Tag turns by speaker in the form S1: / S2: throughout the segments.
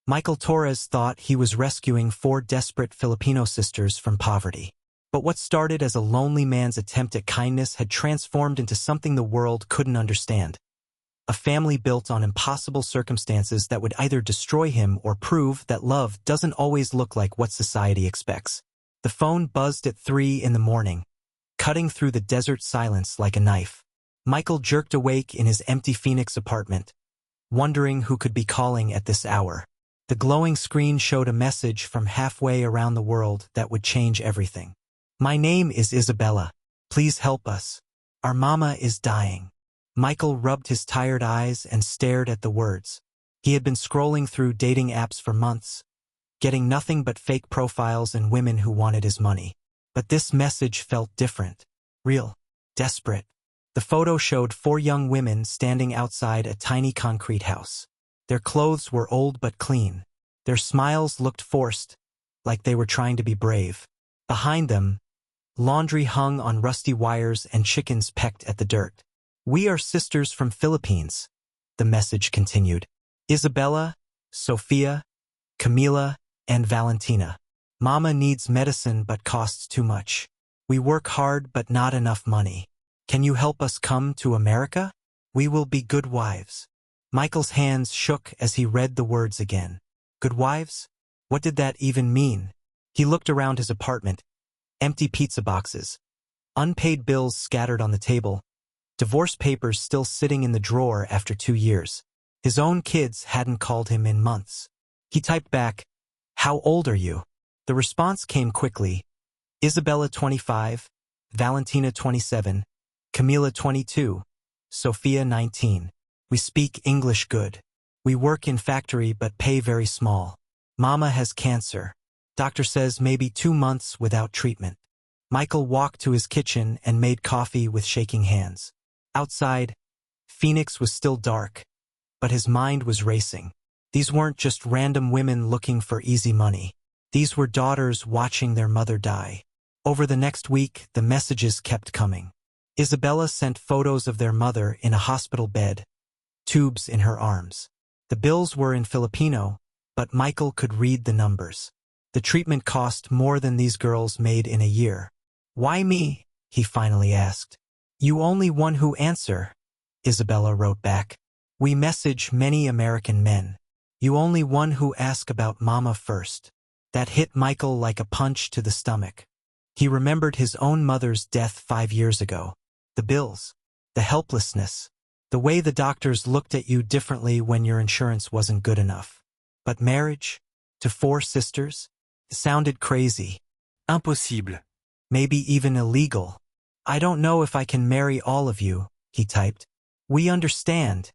S1: Michael Torres thought he was rescuing 4 desperate Filipino sisters from poverty. But what started as a lonely man's attempt at kindness had transformed into something the world couldn't understand. A family built on impossible circumstances that would either destroy him or prove that love doesn't always look like what society expects. The phone buzzed at 3 in the morning, cutting through the desert silence like a knife. Michael jerked awake in his empty Phoenix apartment, wondering who could be calling at this hour. The glowing screen showed a message from halfway around the world that would change everything. "My name is Isabella. Please help us. Our mama is dying." Michael rubbed his tired eyes and stared at the words. He had been scrolling through dating apps for months, getting nothing but fake profiles and women who wanted his money. But this message felt different, real, desperate. The photo showed 4 young women standing outside a tiny concrete house. Their clothes were old but clean. Their smiles looked forced, like they were trying to be brave. Behind them, laundry hung on rusty wires and chickens pecked at the dirt. "We are sisters from Philippines," the message continued. "Isabella, Sofia, Camila, and Valentina. Mama needs medicine but costs too much. We work hard but not enough money. Can you help us come to America? We will be good wives." Michael's hands shook as he read the words again. Good wives? What did that even mean? He looked around his apartment. Empty pizza boxes. Unpaid bills scattered on the table. Divorce papers still sitting in the drawer after 2 years. His own kids hadn't called him in months. He typed back, "How old are you?" The response came quickly. Isabella 25, Valentina 27, Camila 22, Sofia 19. "We speak English good. We work in factory but pay very small. Mama has cancer. Doctor says maybe 2 months without treatment." Michael walked to his kitchen and made coffee with shaking hands. Outside, Phoenix was still dark, but his mind was racing. These weren't just random women looking for easy money. These were daughters watching their mother die. Over the next week, the messages kept coming. Isabella sent photos of their mother in a hospital bed, tubes in her arms. The bills were in Filipino, but Michael could read the numbers. The treatment cost more than these girls made in a year. "Why me?" he finally asked. "You only one who answer," Isabella wrote back. "We message many American men. You only one who ask about mama first." That hit Michael like a punch to the stomach. He remembered his own mother's death 5 years ago. The bills, the helplessness, the way the doctors looked at you differently when your insurance wasn't good enough. But marriage? To 4 sisters? It sounded crazy. Impossible. Maybe even illegal. "I don't know if I can marry all of you," he typed. "We understand,"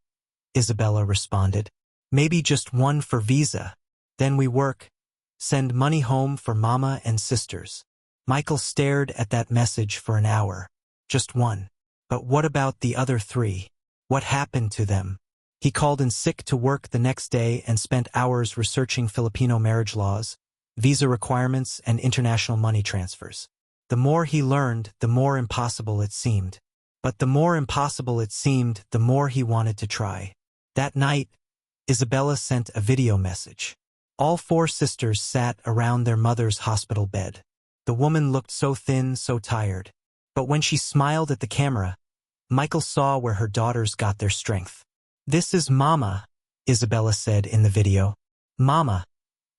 S1: Isabella responded. "Maybe just one for visa. Then we work. Send money home for mama and sisters." Michael stared at that message for an hour. Just one. But what about the other 3? What happened to them? He called in sick to work the next day and spent hours researching Filipino marriage laws, visa requirements, and international money transfers. The more he learned, the more impossible it seemed. But the more impossible it seemed, the more he wanted to try. That night, Isabella sent a video message. All 4 sisters sat around their mother's hospital bed. The woman looked so thin, so tired. But when she smiled at the camera, Michael saw where her daughters got their strength. "This is Mama," Isabella said in the video. "Mama,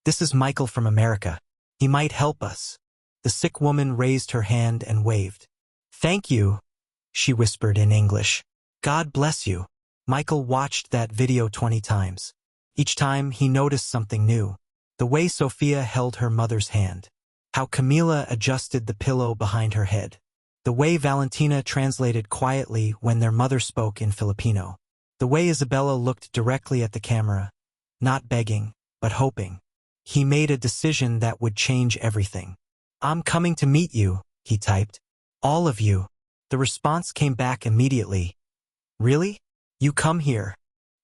S1: this is Michael from America. He might help us." The sick woman raised her hand and waved. "Thank you," she whispered in English. "God bless you." Michael watched that video 20 times. Each time he noticed something new. The way Sofia held her mother's hand. How Camila adjusted the pillow behind her head. The way Valentina translated quietly when their mother spoke in Filipino. The way Isabella looked directly at the camera, not begging, but hoping. He made a decision that would change everything. "I'm coming to meet you," he typed. "All of you." The response came back immediately. "Really? You come here?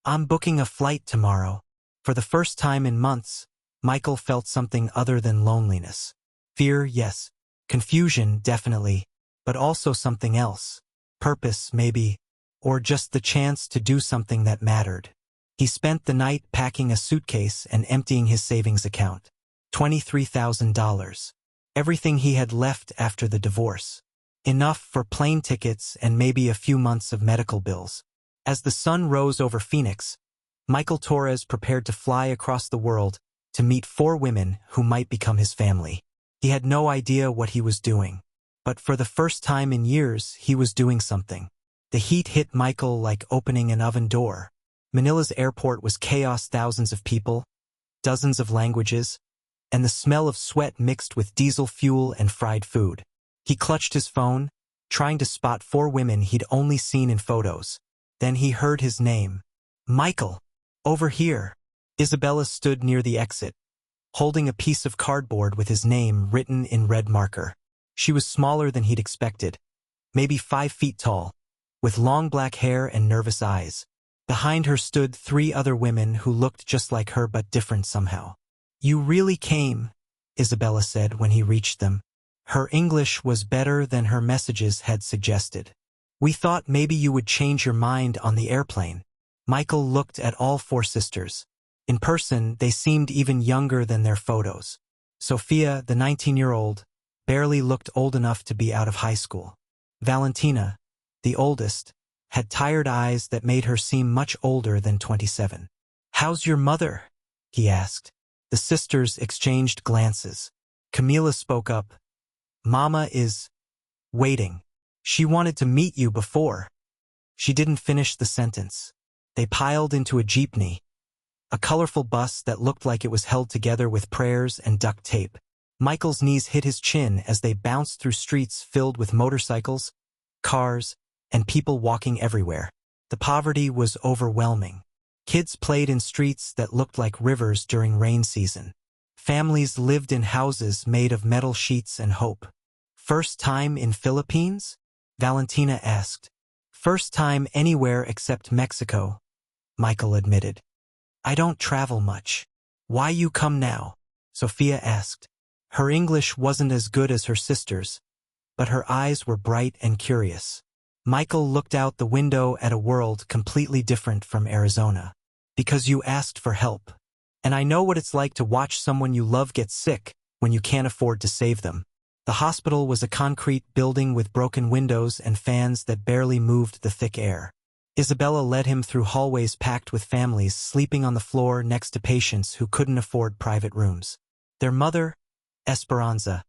S1: I'm booking a flight tomorrow." For the first time in months, Michael felt something other than loneliness. Fear, yes. Confusion, definitely. But also something else. Purpose, maybe. Or just the chance to do something that mattered. He spent the night packing a suitcase and emptying his savings account. $23,000. Everything he had left after the divorce. Enough for plane tickets and maybe a few months of medical bills. As the sun rose over Phoenix, Michael Torres prepared to fly across the world to meet 4 women who might become his family. He had no idea what he was doing, but for the first time in years, he was doing something. The heat hit Michael like opening an oven door. Manila's airport was chaos, thousands of people, dozens of languages, and the smell of sweat mixed with diesel fuel and fried food. He clutched his phone, trying to spot 4 women he'd only seen in photos. Then he heard his name. Michael! Over here! Isabella stood near the exit, holding a piece of cardboard with his name written in red marker. She was smaller than he'd expected, maybe 5 feet tall, with long black hair and nervous eyes. Behind her stood 3 other women who looked just like her but different somehow. "You really came," Isabella said when he reached them. Her English was better than her messages had suggested. "We thought maybe you would change your mind on the airplane." Michael looked at all 4 sisters. In person, they seemed even younger than their photos. Sophia, the 19-year-old, barely looked old enough to be out of high school. Valentina, the oldest, had tired eyes that made her seem much older than 27. "How's your mother?" he asked. The sisters exchanged glances. Camila spoke up. "Mama is waiting. She wanted to meet you before." She didn't finish the sentence. They piled into a jeepney, a colorful bus that looked like it was held together with prayers and duct tape. Michael's knees hit his chin as they bounced through streets filled with motorcycles, cars, and people walking everywhere. The poverty was overwhelming. Kids played in streets that looked like rivers during rain season. Families lived in houses made of metal sheets and hope. "First time in Philippines?" Valentina asked. "First time anywhere except Mexico," Michael admitted. "I don't travel much." "Why you come now?" Sophia asked. Her English wasn't as good as her sister's, but her eyes were bright and curious. Michael looked out the window at a world completely different from Arizona. "Because you asked for help. And I know what it's like to watch someone you love get sick when you can't afford to save them." The hospital was a concrete building with broken windows and fans that barely moved the thick air. Isabella led him through hallways packed with families sleeping on the floor next to patients who couldn't afford private rooms. Their mother, Esperanza,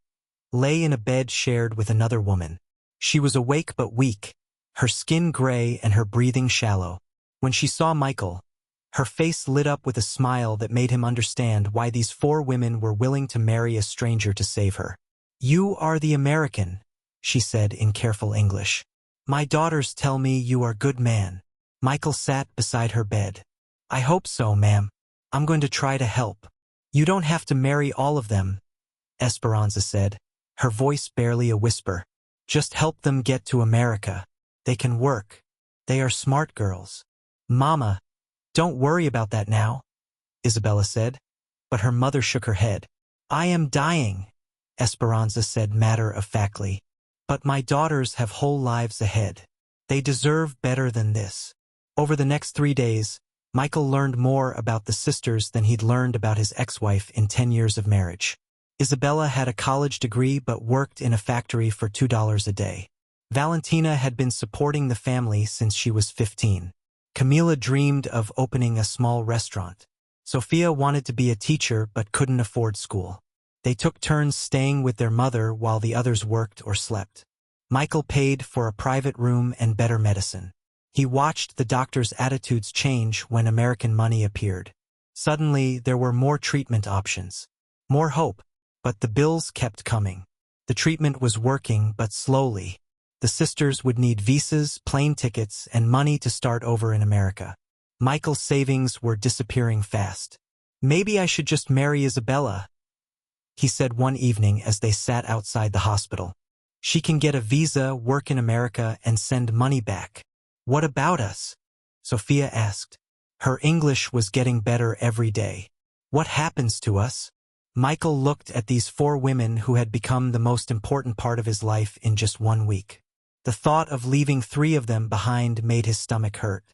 S1: lay in a bed shared with another woman. She was awake but weak, her skin gray and her breathing shallow. When she saw Michael, her face lit up with a smile that made him understand why these 4 women were willing to marry a stranger to save her. "You are the American," she said in careful English. "My daughters tell me you are a good man." Michael sat beside her bed. "I hope so, ma'am. I'm going to try to help." "You don't have to marry all of them," Esperanza said, her voice barely a whisper. "Just help them get to America. They can work. They are smart girls." "Mama, don't worry about that now," Isabella said, but her mother shook her head. "I am dying," Esperanza said matter-of-factly. "But my daughters have whole lives ahead. They deserve better than this." Over the next 3 days, Michael learned more about the sisters than he'd learned about his ex-wife in 10 years of marriage. Isabella had a college degree but worked in a factory for $2 a day. Valentina had been supporting the family since she was 15. Camila dreamed of opening a small restaurant. Sophia wanted to be a teacher but couldn't afford school. They took turns staying with their mother while the others worked or slept. Michael paid for a private room and better medicine. He watched the doctors' attitudes change when American money appeared. Suddenly, there were more treatment options. More hope, but the bills kept coming. The treatment was working, but slowly. The sisters would need visas, plane tickets, and money to start over in America. Michael's savings were disappearing fast. "Maybe I should just marry Isabella," he said one evening as they sat outside the hospital. "She can get a visa, work in America, and send money back." "What about us?" Sophia asked. Her English was getting better every day. "What happens to us?" Michael looked at these 4 women who had become the most important part of his life in just 1 week. The thought of leaving 3 of them behind made his stomach hurt.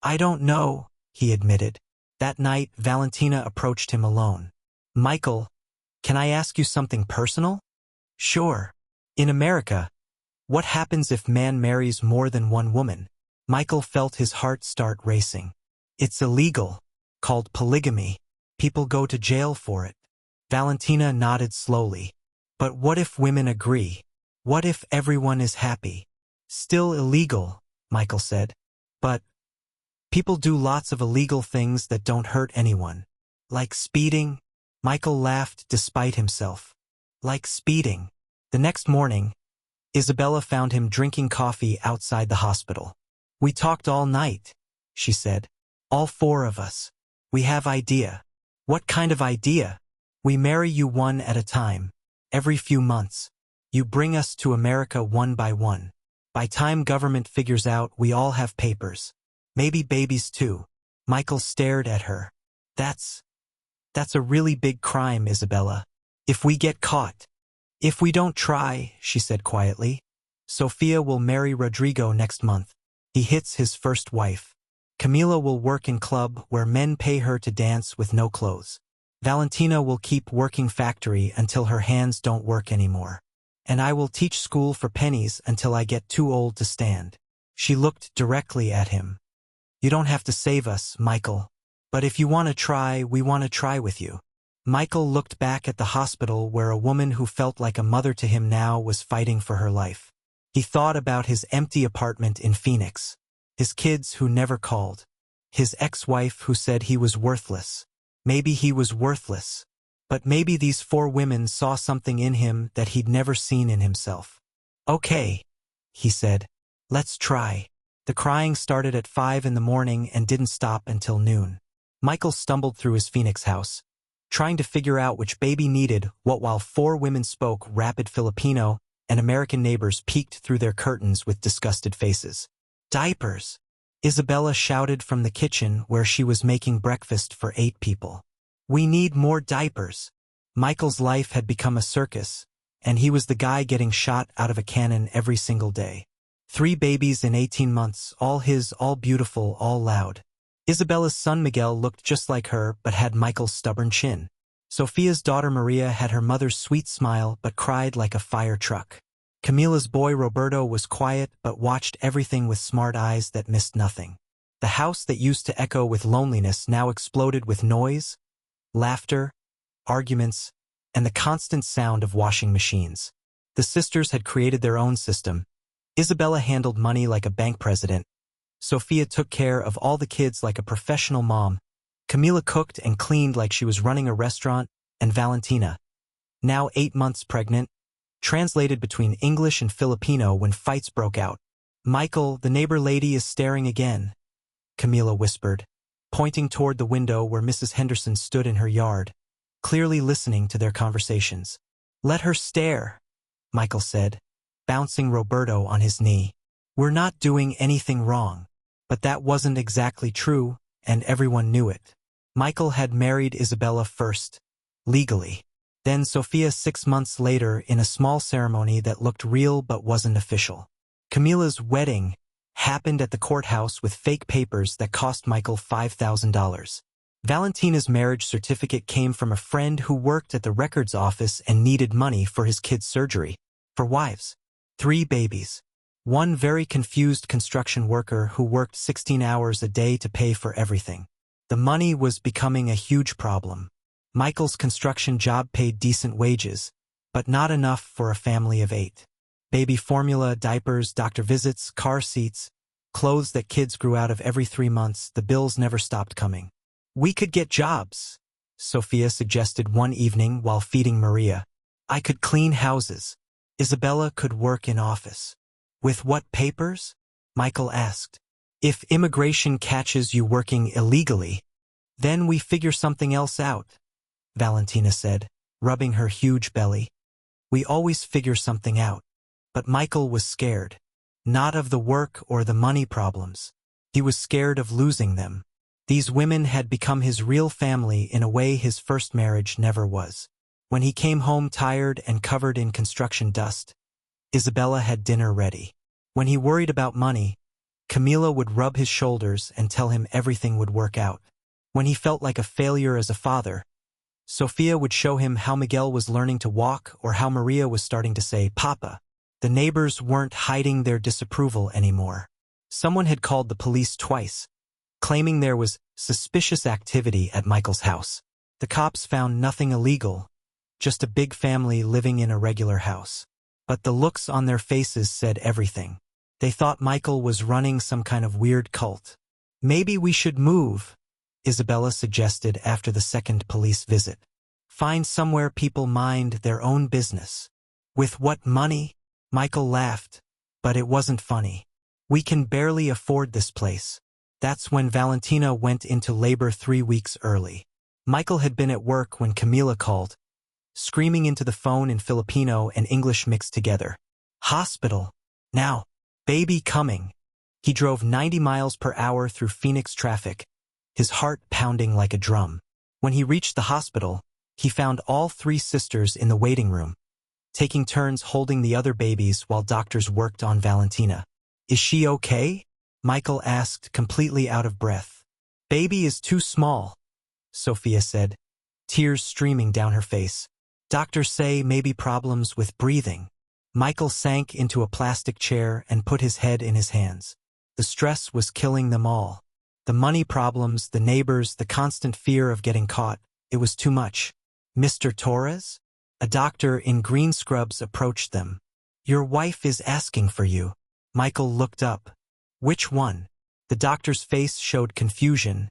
S1: "I don't know," he admitted. That night, Valentina approached him alone. Michael, can I ask you something personal? Sure. In America, what happens if man marries more than one woman? Michael felt his heart start racing. It's illegal, called polygamy. People go to jail for it. Valentina nodded slowly. But what if women agree? What if everyone is happy? Still illegal, Michael said. But people do lots of illegal things that don't hurt anyone. Like speeding? Michael laughed despite himself. Like speeding. The next morning, Isabella found him drinking coffee outside the hospital. We talked all night, she said. All four of us. We have idea. What kind of idea? We marry you one at a time. Every few months. You bring us to America one by one. By time government figures out we all have papers. Maybe babies too. Michael stared at her. That's a really big crime, Isabella. If we get caught. If we don't try, she said quietly. Sofia will marry Rodrigo next month. He hits his first wife. Camila will work in club where men pay her to dance with no clothes. Valentina will keep working factory until her hands don't work anymore. And I will teach school for pennies until I get too old to stand. She looked directly at him. You don't have to save us, Michael. But if you want to try, we want to try with you. Michael looked back at the hospital where a woman who felt like a mother to him now was fighting for her life. He thought about his empty apartment in Phoenix, his kids who never called, his ex-wife who said he was worthless. Maybe he was worthless, but maybe these four women saw something in him that he'd never seen in himself. Okay, he said, let's try. The crying started at 5 in the morning and didn't stop until noon. Michael stumbled through his Phoenix house, trying to figure out which baby needed what while four women spoke rapid Filipino and American neighbors peeked through their curtains with disgusted faces. Diapers! Isabella shouted from the kitchen where she was making breakfast for 8 people. We need more diapers. Michael's life had become a circus, and he was the guy getting shot out of a cannon every single day. 3 babies in 18 months, all his, all beautiful, all loud. Isabella's son Miguel looked just like her but had Michael's stubborn chin. Sofia's daughter Maria had her mother's sweet smile but cried like a fire truck. Camila's boy Roberto was quiet but watched everything with smart eyes that missed nothing. The house that used to echo with loneliness now exploded with noise, laughter, arguments, and the constant sound of washing machines. The sisters had created their own system. Isabella handled money like a bank president. Sofia took care of all the kids like a professional mom. Camila cooked and cleaned like she was running a restaurant, and Valentina, now 8 months pregnant, translated between English and Filipino when fights broke out. Michael, the neighbor lady is staring again, Camila whispered, pointing toward the window where Mrs. Henderson stood in her yard, clearly listening to their conversations. Let her stare, Michael said, bouncing Roberto on his knee. We're not doing anything wrong. But that wasn't exactly true, and everyone knew it. Michael had married Isabella first, legally. Then Sofia 6 months later in a small ceremony that looked real but wasn't official. Camila's wedding happened at the courthouse with fake papers that cost Michael $5,000. Valentina's marriage certificate came from a friend who worked at the records office and needed money for his kid's surgery. For wives. 3 babies. One very confused construction worker who worked 16 hours a day to pay for everything. The money was becoming a huge problem. Michael's construction job paid decent wages, but not enough for a family of 8. Baby formula, diapers, doctor visits, car seats, clothes that kids grew out of every 3 months, the bills never stopped coming. We could get jobs, Sofia suggested one evening while feeding Maria. I could clean houses. Isabella could work in office. With what papers? Michael asked. If immigration catches you working illegally, then we figure something else out, Valentina said, rubbing her huge belly. We always figure something out. But Michael was scared. Not of the work or the money problems. He was scared of losing them. These women had become his real family in a way his first marriage never was. When he came home tired and covered in construction dust, Isabella had dinner ready. When he worried about money, Camila would rub his shoulders and tell him everything would work out. When he felt like a failure as a father, Sofia would show him how Miguel was learning to walk or how Maria was starting to say, Papa. The neighbors weren't hiding their disapproval anymore. Someone had called the police twice, claiming there was suspicious activity at Michael's house. The cops found nothing illegal, just a big family living in a regular house. But the looks on their faces said everything. They thought Michael was running some kind of weird cult. Maybe we should move, Isabella suggested after the second police visit. Find somewhere people mind their own business. With what money? Michael laughed, but it wasn't funny. We can barely afford this place. That's when Valentina went into labor 3 weeks early. Michael had been at work when Camila called, screaming into the phone in Filipino and English mixed together. Hospital. Now. Baby coming. He drove 90 miles per hour through Phoenix traffic, his heart pounding like a drum. When he reached the hospital, he found all 3 sisters in the waiting room, taking turns holding the other babies while doctors worked on Valentina. Is she okay? Michael asked, completely out of breath. Baby is too small, Sofia said, tears streaming down her face. Doctors say maybe problems with breathing. Michael sank into a plastic chair and put his head in his hands. The stress was killing them all. The money problems, the neighbors, the constant fear of getting caught. It was too much. Mr. Torres? A doctor in green scrubs approached them. Your wife is asking for you. Michael looked up. Which one? The doctor's face showed confusion,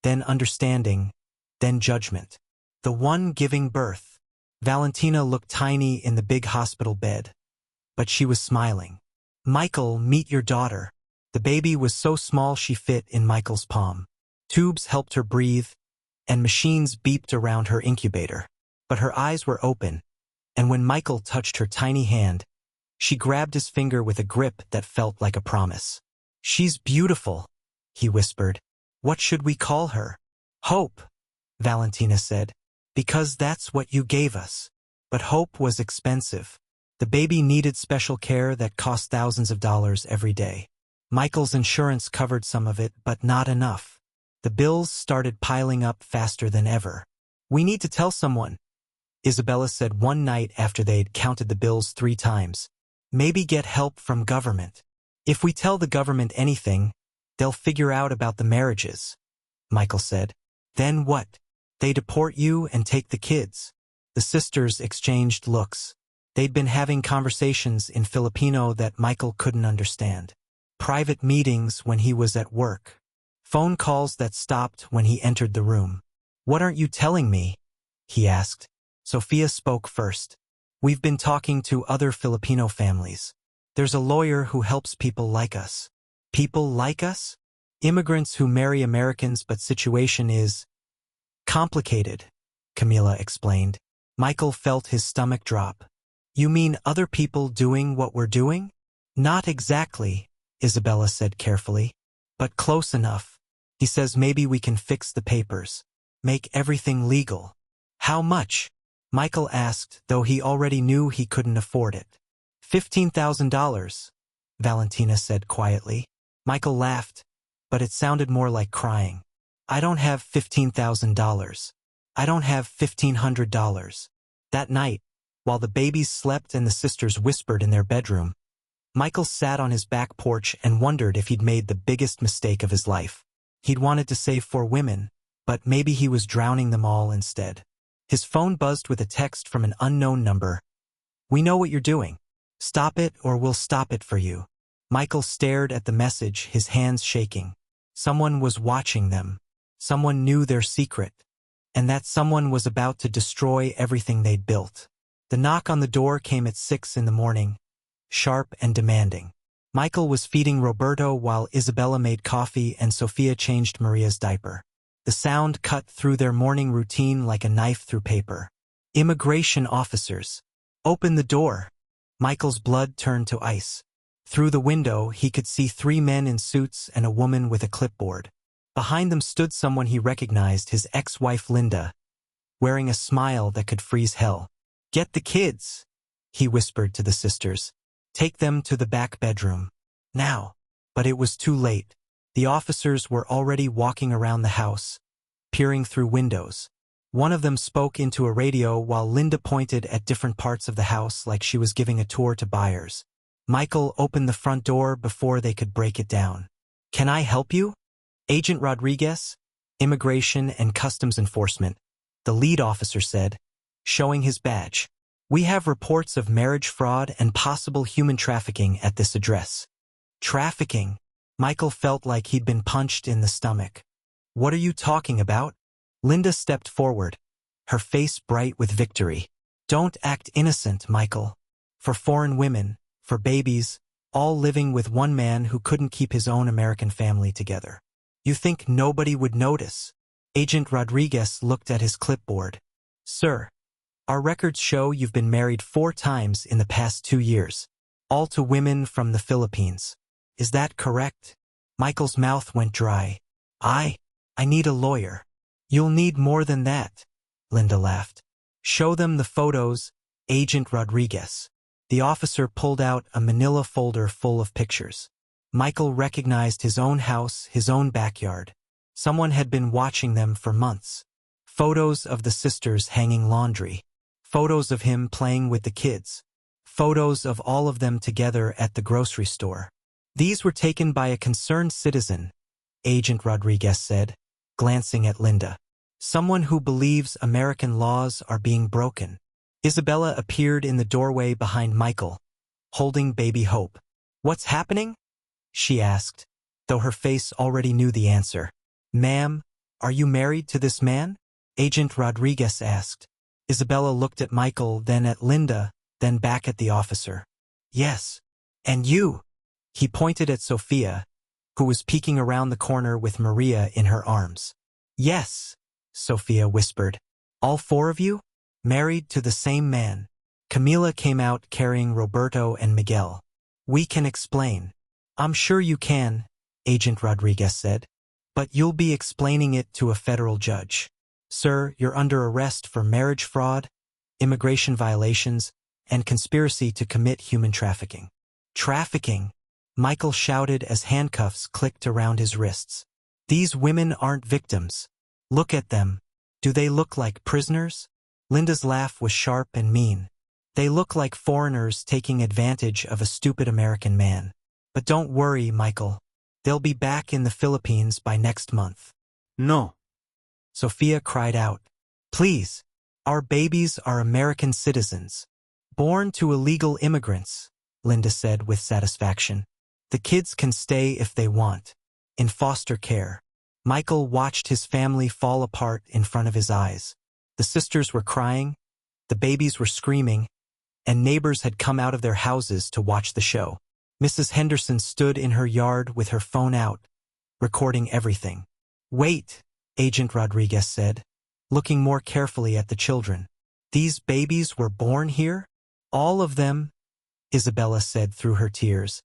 S1: then understanding, then judgment. The one giving birth. Valentina looked tiny in the big hospital bed, but she was smiling. Michael, meet your daughter. The baby was so small she fit in Michael's palm. Tubes helped her breathe, and machines beeped around her incubator. But her eyes were open, and when Michael touched her tiny hand, she grabbed his finger with a grip that felt like a promise. She's beautiful, he whispered. What should we call her? Hope, Valentina said. Because that's what you gave us. But Hope was expensive. The baby needed special care that cost thousands of dollars every day. Michael's insurance covered some of it, but not enough. The bills started piling up faster than ever. We need to tell someone, Isabella said one night after they'd counted the bills 3 times. Maybe get help from government. If we tell the government anything, they'll figure out about the marriages, Michael said. Then what? They deport you and take the kids. The sisters exchanged looks. They'd been having conversations in Filipino that Michael couldn't understand. Private meetings when he was at work. Phone calls that stopped when he entered the room. What aren't you telling me? He asked. Sofia spoke first. We've been talking to other Filipino families. There's a lawyer who helps people like us. People like us? Immigrants who marry Americans, but situation is complicated, Camila explained. Michael felt his stomach drop. You mean other people doing what we're doing? Not exactly, Isabella said carefully, but close enough. He says maybe we can fix the papers, make everything legal. How much? Michael asked, though he already knew he couldn't afford it. $15,000, Valentina said quietly. Michael laughed, but it sounded more like crying. I don't have $15,000. I don't have $1,500. That night, while the babies slept and the sisters whispered in their bedroom, Michael sat on his back porch and wondered if he'd made the biggest mistake of his life. He'd wanted to save 4 women, but maybe he was drowning them all instead. His phone buzzed with a text from an unknown number. We know what you're doing. Stop it or we'll stop it for you. Michael stared at the message, his hands shaking. Someone was watching them. Someone knew their secret. And that someone was about to destroy everything they'd built. The knock on the door came at 6 in the morning, sharp and demanding. Michael was feeding Roberto while Isabella made coffee and Sofia changed Maria's diaper. The sound cut through their morning routine like a knife through paper. Immigration officers. Open the door. Michael's blood turned to ice. Through the window, he could see 3 men in suits and a woman with a clipboard. Behind them stood someone he recognized, his ex-wife Linda, wearing a smile that could freeze hell. Get the kids, he whispered to the sisters. Take them to the back bedroom. Now. But it was too late. The officers were already walking around the house, peering through windows. One of them spoke into a radio while Linda pointed at different parts of the house like she was giving a tour to buyers. Michael opened the front door before they could break it down. "Can I help you?" "Agent Rodriguez, Immigration and Customs Enforcement," the lead officer said, showing his badge. "We have reports of marriage fraud and possible human trafficking at this address." Trafficking? Michael felt like he'd been punched in the stomach. "What are you talking about?" Linda stepped forward, her face bright with victory. "Don't act innocent, Michael. For foreign women, for babies, all living with one man who couldn't keep his own American family together. You think nobody would notice?" Agent Rodriguez looked at his clipboard. "Sir, our records show you've been married 4 times in the past 2 years, all to women from the Philippines. Is that correct?" Michael's mouth went dry. I need a lawyer." "You'll need more than that," Linda laughed. "Show them the photos, Agent Rodriguez." The officer pulled out a manila folder full of pictures. Michael recognized his own house, his own backyard. Someone had been watching them for months. Photos of the sisters hanging laundry. Photos of him playing with the kids. Photos of all of them together at the grocery store. "These were taken by a concerned citizen," Agent Rodriguez said, glancing at Linda. "Someone who believes American laws are being broken." Isabella appeared in the doorway behind Michael, holding baby Hope. "What's happening?" she asked, though her face already knew the answer. "Ma'am, are you married to this man?" Agent Rodriguez asked. Isabella looked at Michael, then at Linda, then back at the officer. "Yes. And you?" He pointed at Sophia, who was peeking around the corner with Maria in her arms. "Yes," Sophia whispered. "All 4 of you? Married to the same man." Camila came out carrying Roberto and Miguel. "We can explain." "I'm sure you can," Agent Rodriguez said. "But you'll be explaining it to a federal judge. Sir, you're under arrest for marriage fraud, immigration violations, and conspiracy to commit human trafficking." "Trafficking?" Michael shouted as handcuffs clicked around his wrists. "These women aren't victims. Look at them. Do they look like prisoners?" Linda's laugh was sharp and mean. "They look like foreigners taking advantage of a stupid American man. But don't worry, Michael. They'll be back in the Philippines by next month." "No," Sophia cried out. "Please. Our babies are American citizens. Born to illegal immigrants," Linda said with satisfaction. "The kids can stay if they want, in foster care." Michael watched his family fall apart in front of his eyes. The sisters were crying, the babies were screaming, and neighbors had come out of their houses to watch the show. Mrs. Henderson stood in her yard with her phone out, recording everything. "Wait," Agent Rodriguez said, looking more carefully at the children. "These babies were born here? All of them?" Isabella said through her tears.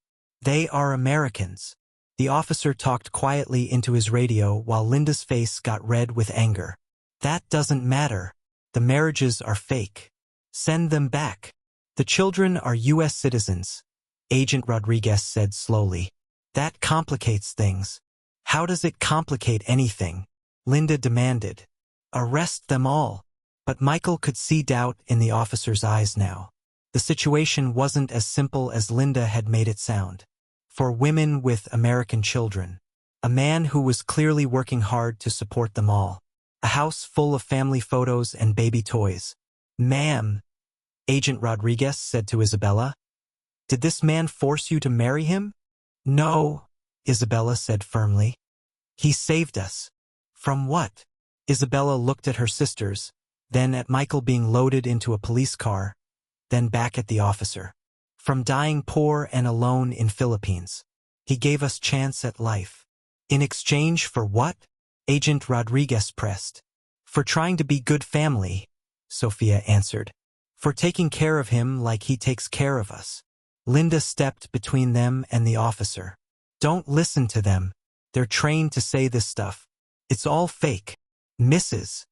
S1: "They are Americans." The officer talked quietly into his radio while Linda's face got red with anger. "That doesn't matter. The marriages are fake. Send them back. The children are U.S. citizens," Agent Rodriguez said slowly. "That complicates things." "How does it complicate anything?" Linda demanded. "Arrest them all." But Michael could see doubt in the officer's eyes now. The situation wasn't as simple as Linda had made it sound. For women with American children. A man who was clearly working hard to support them all. A house full of family photos and baby toys. "Ma'am," Agent Rodriguez said to Isabella, "did this man force you to marry him?" "No," Isabella said firmly. "He saved us." "From what?" Isabella looked at her sisters, then at Michael being loaded into a police car, then back at the officer. "From dying poor and alone in Philippines. He gave us chance at life." "In exchange for what?" Agent Rodriguez pressed. "For trying to be good family," Sophia answered. "For taking care of him like he takes care of us." Linda stepped between them and the officer. "Don't listen to them. They're trained to say this stuff. It's all fake." "Mrs."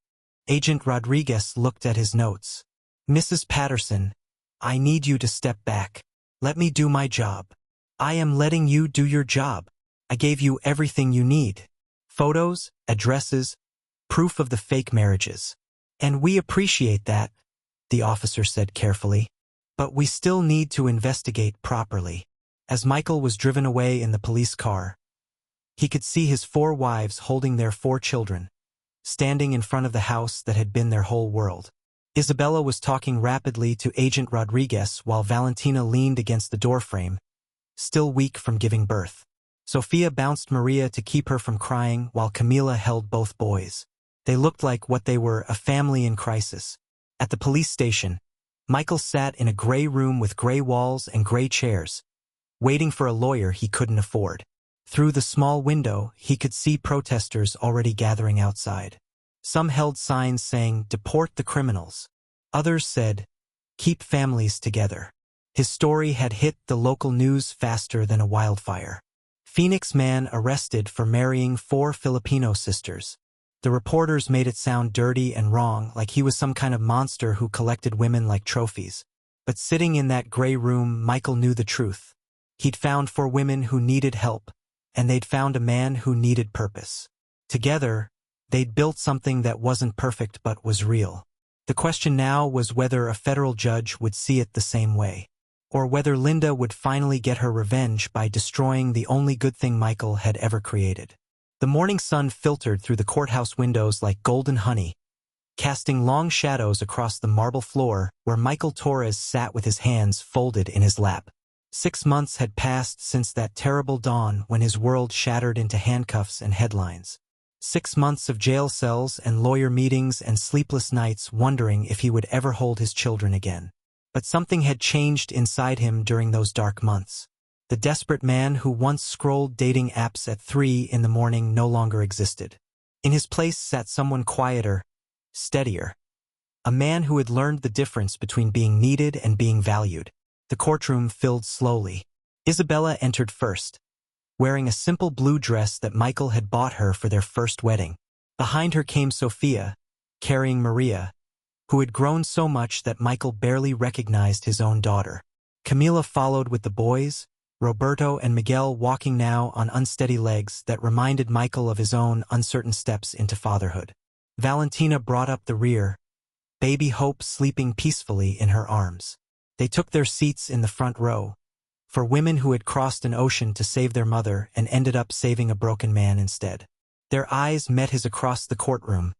S1: Agent Rodriguez looked at his notes. "Mrs. Patterson, I need you to step back. Let me do my job." "I am letting you do your job." I gave you everything you need. Photos, addresses, proof of the fake marriages. And we appreciate that, the officer said carefully. But we still need to investigate properly. As Michael was driven away in the police car, he could see his 4 wives holding their 4 children, standing in front of the house that had been their whole world. Isabella was talking rapidly to Agent Rodriguez while Valentina leaned against the doorframe, still weak from giving birth. Sofia bounced Maria to keep her from crying while Camila held both boys. They looked like what they were, a family in crisis. At the police station, Michael sat in a gray room with gray walls and gray chairs, waiting for a lawyer he couldn't afford. Through the small window, he could see protesters already gathering outside. Some held signs saying, "Deport the criminals." Others said, "Keep families together." His story had hit the local news faster than a wildfire. Phoenix man arrested for marrying 4 Filipino sisters. The reporters made it sound dirty and wrong, like he was some kind of monster who collected women like trophies. But sitting in that gray room, Michael knew the truth. He'd found 4 women who needed help, and they'd found a man who needed purpose. Together, they'd built something that wasn't perfect but was real. The question now was whether a federal judge would see it the same way, or whether Linda would finally get her revenge by destroying the only good thing Michael had ever created. The morning sun filtered through the courthouse windows like golden honey, casting long shadows across the marble floor where Michael Torres sat with his hands folded in his lap. 6 months had passed since that terrible dawn when his world shattered into handcuffs and headlines. 6 months of jail cells and lawyer meetings and sleepless nights wondering if he would ever hold his children again. But something had changed inside him during those dark months. The desperate man who once scrolled dating apps at 3 in the morning no longer existed. In his place sat someone quieter, steadier. A man who had learned the difference between being needed and being valued. The courtroom filled slowly. Isabella entered first, wearing a simple blue dress that Michael had bought her for their first wedding. Behind her came Sofia, carrying Maria, who had grown so much that Michael barely recognized his own daughter. Camila followed with the boys, Roberto and Miguel walking now on unsteady legs that reminded Michael of his own uncertain steps into fatherhood. Valentina brought up the rear, baby Hope sleeping peacefully in her arms. They took their seats in the front row, for women who had crossed an ocean to save their mother and ended up saving a broken man instead. Their eyes met his across the courtroom,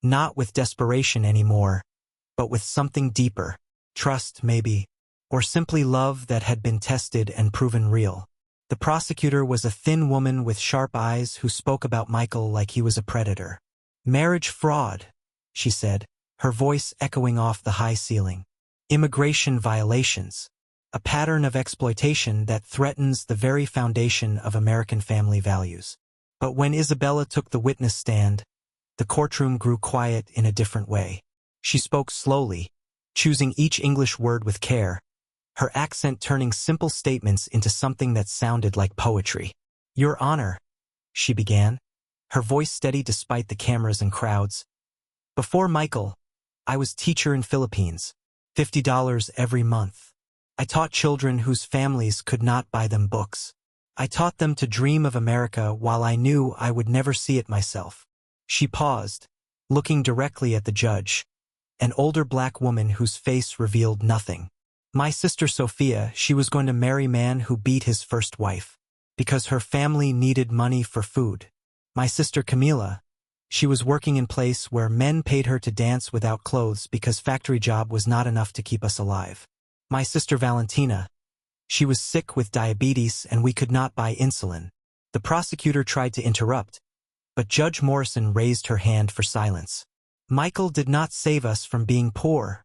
S1: not with desperation anymore, but with something deeper, trust maybe, or simply love that had been tested and proven real. The prosecutor was a thin woman with sharp eyes who spoke about Michael like he was a predator. "Marriage fraud," she said, her voice echoing off the high ceiling. "Immigration violations, a pattern of exploitation that threatens the very foundation of American family values." But when Isabella took the witness stand, the courtroom grew quiet in a different way. She spoke slowly, choosing each English word with care, her accent turning simple statements into something that sounded like poetry. "Your Honor," she began, her voice steady despite the cameras and crowds. "Before Michael, I was teacher in Philippines, $50 every month. I taught children whose families could not buy them books. I taught them to dream of America while I knew I would never see it myself." She paused, looking directly at the judge, an older black woman whose face revealed nothing. "My sister Sophia, she was going to marry a man who beat his first wife, because her family needed money for food. My sister Camila, she was working in a place where men paid her to dance without clothes because factory job was not enough to keep us alive. My sister Valentina, she was sick with diabetes and we could not buy insulin." The prosecutor tried to interrupt, but Judge Morrison raised her hand for silence. "Michael did not save us from being poor,"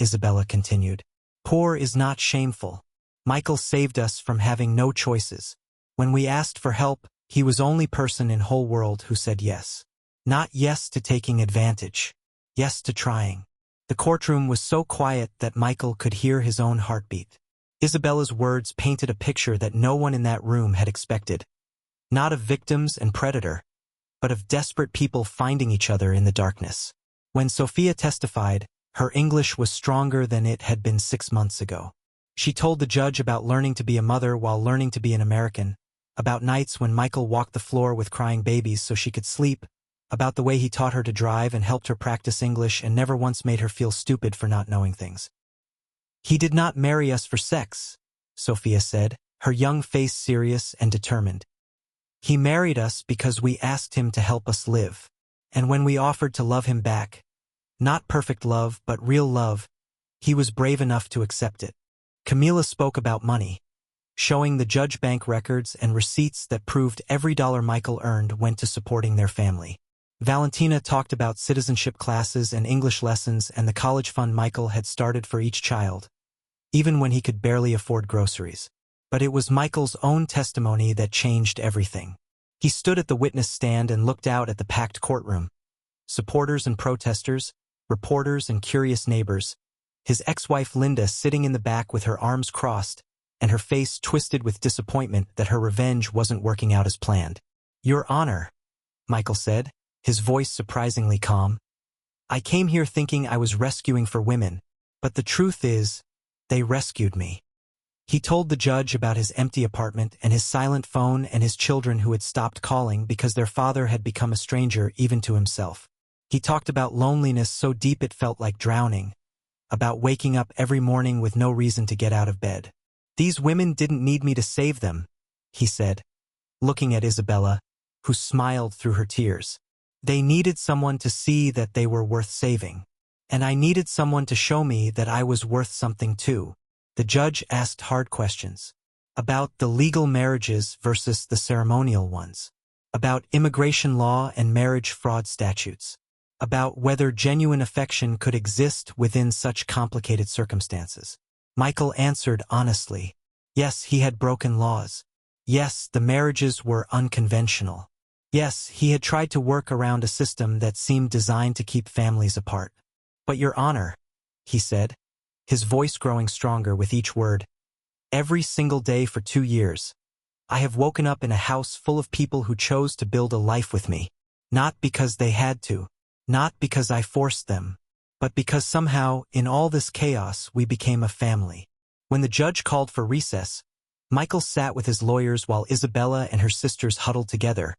S1: Isabella continued. "Poor is not shameful. Michael saved us from having no choices. When we asked for help, he was the only person in whole world who said yes. Not yes to taking advantage. Yes to trying." The courtroom was so quiet that Michael could hear his own heartbeat. Isabella's words painted a picture that no one in that room had expected. Not of victims and predator, but of desperate people finding each other in the darkness. When Sophia testified, her English was stronger than it had been 6 months ago. She told the judge about learning to be a mother while learning to be an American, about nights when Michael walked the floor with crying babies so she could sleep, about the way he taught her to drive and helped her practice English and never once made her feel stupid for not knowing things. "He did not marry us for sex," Sophia said, her young face serious and determined. "He married us because we asked him to help us live. And when we offered to love him back, not perfect love but real love, he was brave enough to accept it." Camila spoke about money, showing the judge bank records and receipts that proved every dollar Michael earned went to supporting their family. Valentina talked about citizenship classes and English lessons and the college fund Michael had started for each child, even when he could barely afford groceries. But it was Michael's own testimony that changed everything. He stood at the witness stand and looked out at the packed courtroom. Supporters and protesters, reporters and curious neighbors, his ex-wife Linda sitting in the back with her arms crossed and her face twisted with disappointment that her revenge wasn't working out as planned. "Your Honor," Michael said, his voice surprisingly calm, "I came here thinking I was rescuing for women, but the truth is, they rescued me." He told the judge about his empty apartment and his silent phone and his children who had stopped calling because their father had become a stranger even to himself. He talked about loneliness so deep it felt like drowning, about waking up every morning with no reason to get out of bed. "These women didn't need me to save them," he said, looking at Isabella, who smiled through her tears. "They needed someone to see that they were worth saving. And I needed someone to show me that I was worth something too." The judge asked hard questions about the legal marriages versus the ceremonial ones, about immigration law and marriage fraud statutes, about whether genuine affection could exist within such complicated circumstances. Michael answered honestly. Yes, he had broken laws. Yes, the marriages were unconventional. Yes, he had tried to work around a system that seemed designed to keep families apart. "But Your Honor," he said, his voice growing stronger with each word, "every single day for 2 years, I have woken up in a house full of people who chose to build a life with me, not because they had to, not because I forced them, but because somehow, in all this chaos, we became a family." When the judge called for recess, Michael sat with his lawyers while Isabella and her sisters huddled together,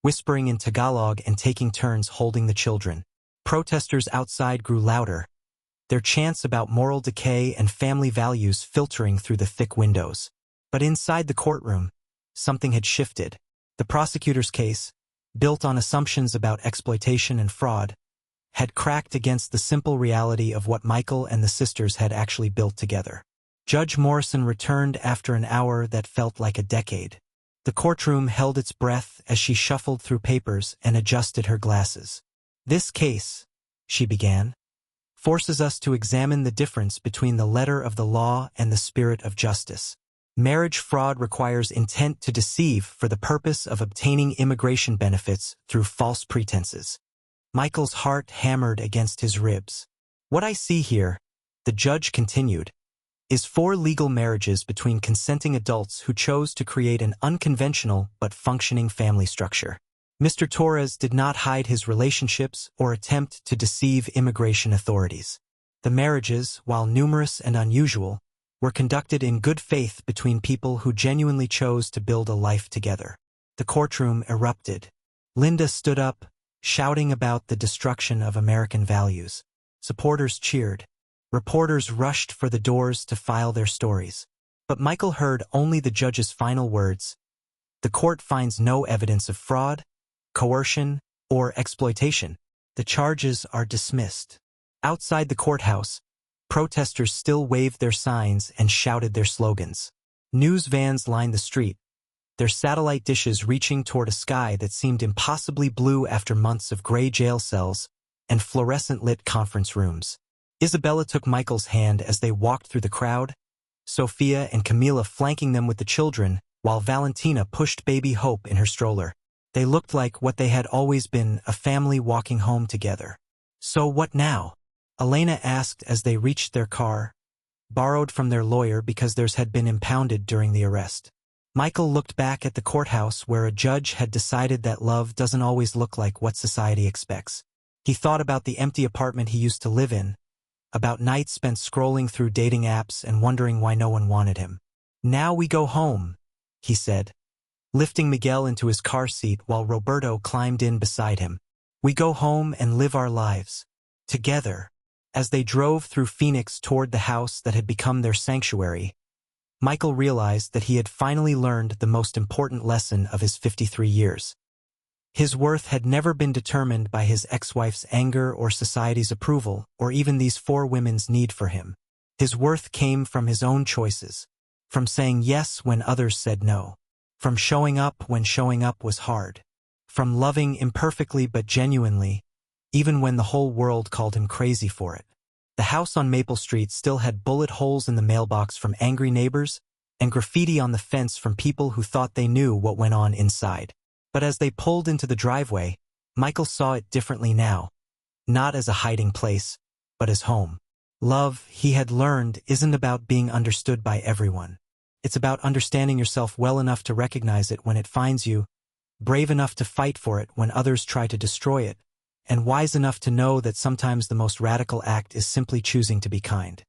S1: whispering in Tagalog and taking turns holding the children. Protesters outside grew louder, their chants about moral decay and family values filtering through the thick windows. But inside the courtroom, something had shifted. The prosecutor's case, built on assumptions about exploitation and fraud, had cracked against the simple reality of what Michael and the sisters had actually built together. Judge Morrison returned after an hour that felt like a decade. The courtroom held its breath as she shuffled through papers and adjusted her glasses. "This case," she began, "forces us to examine the difference between the letter of the law and the spirit of justice. Marriage fraud requires intent to deceive for the purpose of obtaining immigration benefits through false pretenses." Michael's heart hammered against his ribs. "What I see here," the judge continued, "is 4 legal marriages between consenting adults who chose to create an unconventional but functioning family structure. Mr. Torres did not hide his relationships or attempt to deceive immigration authorities. The marriages, while numerous and unusual, were conducted in good faith between people who genuinely chose to build a life together." The courtroom erupted. Linda stood up, shouting about the destruction of American values. Supporters cheered. Reporters rushed for the doors to file their stories. But Michael heard only the judge's final words. "The court finds no evidence of fraud, coercion, or exploitation. The charges are dismissed." Outside the courthouse, protesters still waved their signs and shouted their slogans. News vans lined the street, their satellite dishes reaching toward a sky that seemed impossibly blue after months of gray jail cells and fluorescent-lit conference rooms. Isabella took Michael's hand as they walked through the crowd, Sophia and Camila flanking them with the children, while Valentina pushed baby Hope in her stroller. They looked like what they had always been, a family walking home together. "So what now?" Elena asked as they reached their car, borrowed from their lawyer because theirs had been impounded during the arrest. Michael looked back at the courthouse where a judge had decided that love doesn't always look like what society expects. He thought about the empty apartment he used to live in, about nights spent scrolling through dating apps and wondering why no one wanted him. "Now we go home," he said, lifting Miguel into his car seat while Roberto climbed in beside him. "We go home and live our lives together." As they drove through Phoenix toward the house that had become their sanctuary, Michael realized that he had finally learned the most important lesson of his 53 years. His worth had never been determined by his ex-wife's anger or society's approval, or even these four women's need for him. His worth came from his own choices, from saying yes when others said no, from showing up when showing up was hard, from loving imperfectly but genuinely, even when the whole world called him crazy for it. The house on Maple Street still had bullet holes in the mailbox from angry neighbors and graffiti on the fence from people who thought they knew what went on inside. But as they pulled into the driveway, Michael saw it differently now, not as a hiding place, but as home. Love, he had learned, isn't about being understood by everyone. It's about understanding yourself well enough to recognize it when it finds you, brave enough to fight for it when others try to destroy it, and wise enough to know that sometimes the most radical act is simply choosing to be kind.